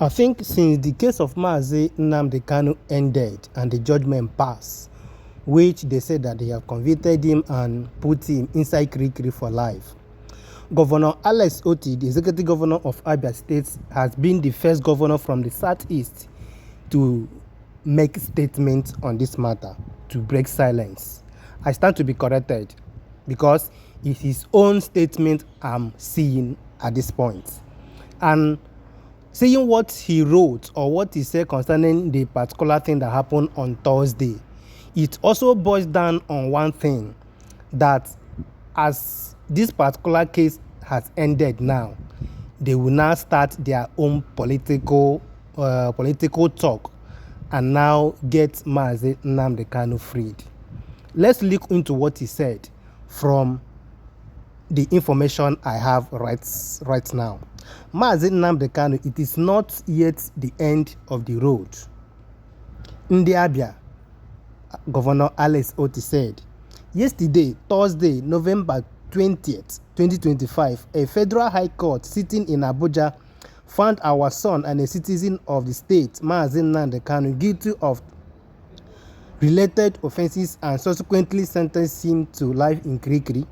I think since the case of Mazi Nnamdi Kanu ended and the judgment passed, which they said that they have convicted him and put him inside Kirikiri for life, Governor Alex Otti, the executive governor of Abia State, has been the first governor from the southeast to make statements on this matter, to break silence. I stand to be corrected because it's his own statement I'm seeing at this point. And seeing what he wrote or what he said concerning the particular thing that happened on Thursday, it also boils down on one thing, that as this particular case has ended now, they will now start their own political talk and now get Mazi Nnamdi Kanu freed. Let's look into what he said from the information I have right now. Mazi Nnamdi Kanu, it is not yet the end of the road. In the Abia, Governor Alex Otti said, yesterday, Thursday, November 20th, 2025, a federal high court sitting in Abuja found our son and a citizen of the state, Mazi Nnamdi Kanu, guilty of related offenses and subsequently sentenced him to life in Kirikiri.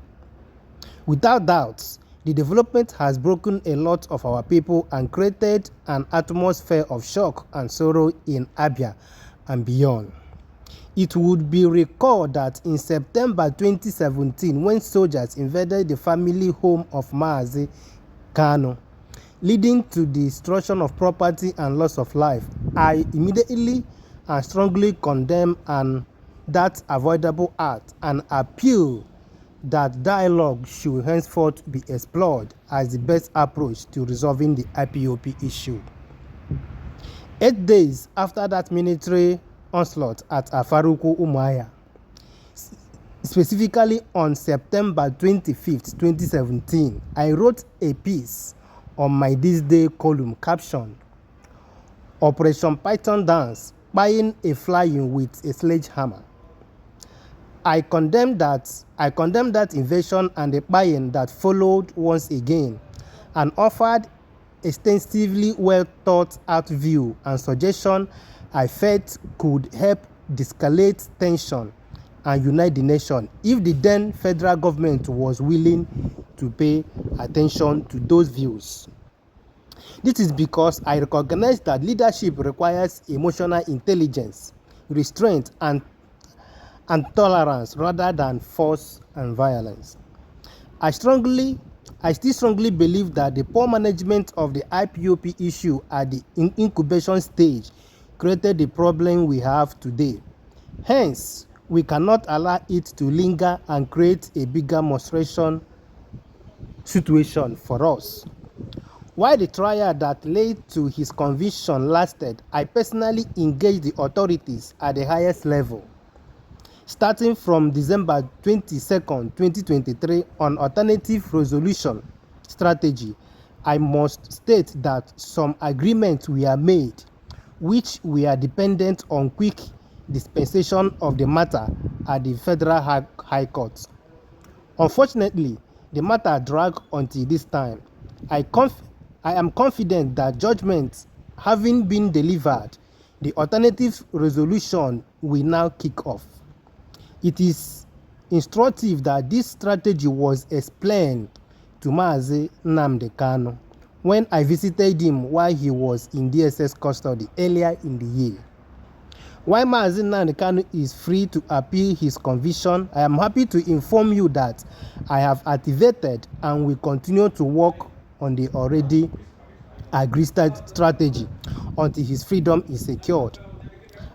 Without doubt, the development has broken a lot of our people and created an atmosphere of shock and sorrow in Abia and beyond. It would be recalled that in September 2017, when soldiers invaded the family home of Mazi Kanu, leading to the destruction of property and loss of life, I immediately and strongly condemn that avoidable act and appeal that dialogue should henceforth be explored as the best approach to resolving the IPOB issue. 8 days after that military onslaught at Afaruku Umuahia, specifically on September 25th, 2017, I wrote a piece on my This Day column captioned, Operation Python Dance, buying a flying with a sledgehammer. I condemned that invasion and the buying that followed once again, and offered extensively well thought out view and suggestion I felt could help de-escalate tension and unite the nation if the then federal government was willing to pay attention to those views. This is because I recognize that leadership requires emotional intelligence, restraint, and tolerance rather than force and violence. I still strongly believe that the poor management of the IPOB issue at the incubation stage created the problem we have today. Hence, we cannot allow it to linger and create a bigger monstration situation for us. While the trial that led to his conviction lasted, I personally engaged the authorities at the highest level, starting from December 22nd, 2023, on alternative resolution strategy. I must state that some agreements were made, which were dependent on quick dispensation of the matter at the Federal High Court. Unfortunately, the matter dragged until this time. I am confident that judgment having been delivered, the alternative resolution will now kick off. It is instructive that this strategy was explained to Mazi Nnamdi Kanu when I visited him while he was in DSS custody earlier in the year. While Mazi Nnamdi Kanu is free to appeal his conviction, I am happy to inform you that I have activated and will continue to work on the already agreed strategy until his freedom is secured.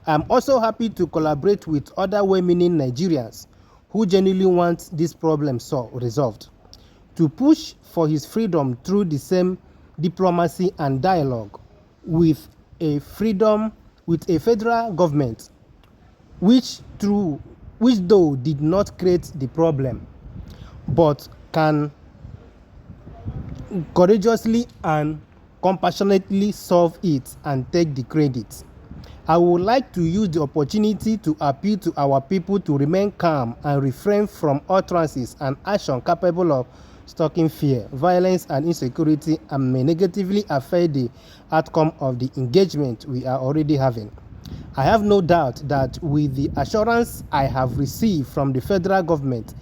I am also happy to collaborate with other well-meaning Nigerians who genuinely want this problem resolved, to push for his freedom through the same diplomacy and dialogue with a federal government which though did not create the problem, but can courageously and compassionately solve it and take the credit. I would like to use the opportunity to appeal to our people to remain calm and refrain from utterances and action capable of stoking fear, violence, and insecurity, and may negatively affect the outcome of the engagement we are already having. I have no doubt that with the assurance I have received from the federal government,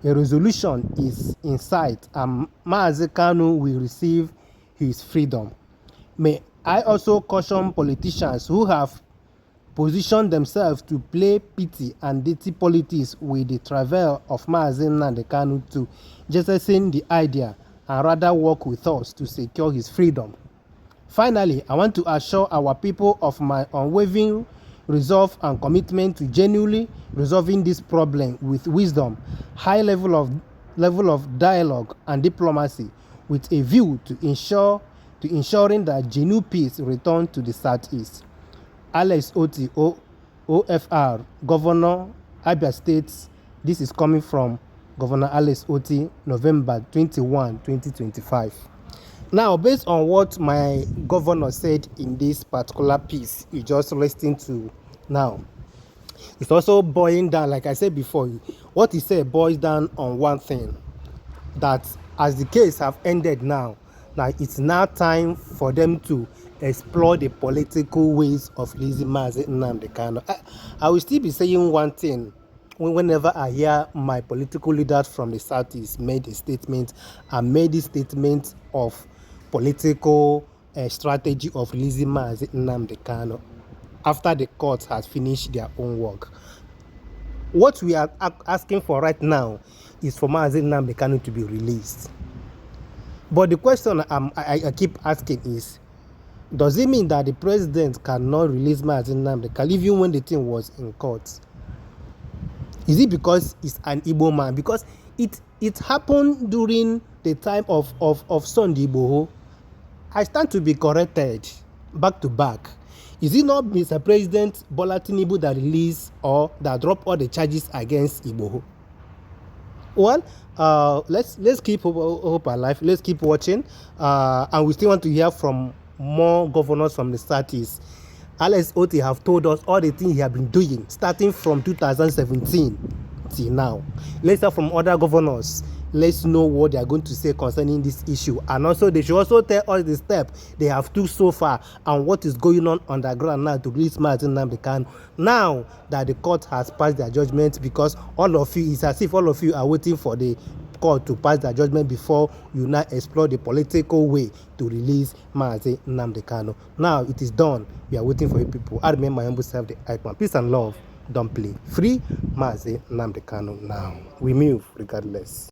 a resolution is in sight and Mazi Kanu will receive his freedom. May I also caution politicians who have positioned themselves to play petty and dirty politics with the travail of Mazi Nnamdi Kanu to jettison the idea and rather work with us to secure his freedom. Finally, I want to assure our people of my unwavering resolve and commitment to genuinely resolving this problem with wisdom, high level of dialogue and diplomacy, with a view to ensuring that genuine peace return to the Southeast. Alex Otti, OFR, Governor, Abia State. This is coming from Governor Alex Otti, November 21, 2025. Now, based on what my governor said in this particular piece you just listened to now, it's also boiling down, like I said before, what he said boils down on one thing, that as the case have ended now, it's now time for them to explore the political ways of releasing Mazi Nnamdi Kanu. I will still be saying one thing whenever I hear my political leaders from the Southeast made a statement and made this statement of political strategy of releasing Mazi Nnamdi Kanu after the court has finished their own work. What we are asking for right now is for Mazi Nnamdi Kanu to be released. But the question I keep asking is, does it mean that the president cannot release Mazi Nnamdi Kanu even when the thing was in court? Is it because he's an Igbo man? Because it happened during the time of Sunday Igboho. I stand to be corrected back to back. Is it not Mr. President Bola Tinubu that released or that dropped all the charges against Igboho? Well, let's keep hope alive. Let's keep watching, and we still want to hear from more governors from the Southeast. Alex Otti have told us all the things he have been doing starting from 2017 till now. Let's hear from other governors. Let's know what they are going to say concerning this issue, and also they should also tell us the step they have took so far and what is going on the ground now to release Mazi Nnamdi Kanu. Now that the court has passed their judgment, because all of you, it's as if all of you are waiting for the court to pass their judgment before you now explore the political way to release Mazi Nnamdi Kanu. Now it is done. We are waiting for you people. I remain my humble self, the icon. Peace and love. Don't play. Free Mazi Nnamdi Kanu now. We move regardless.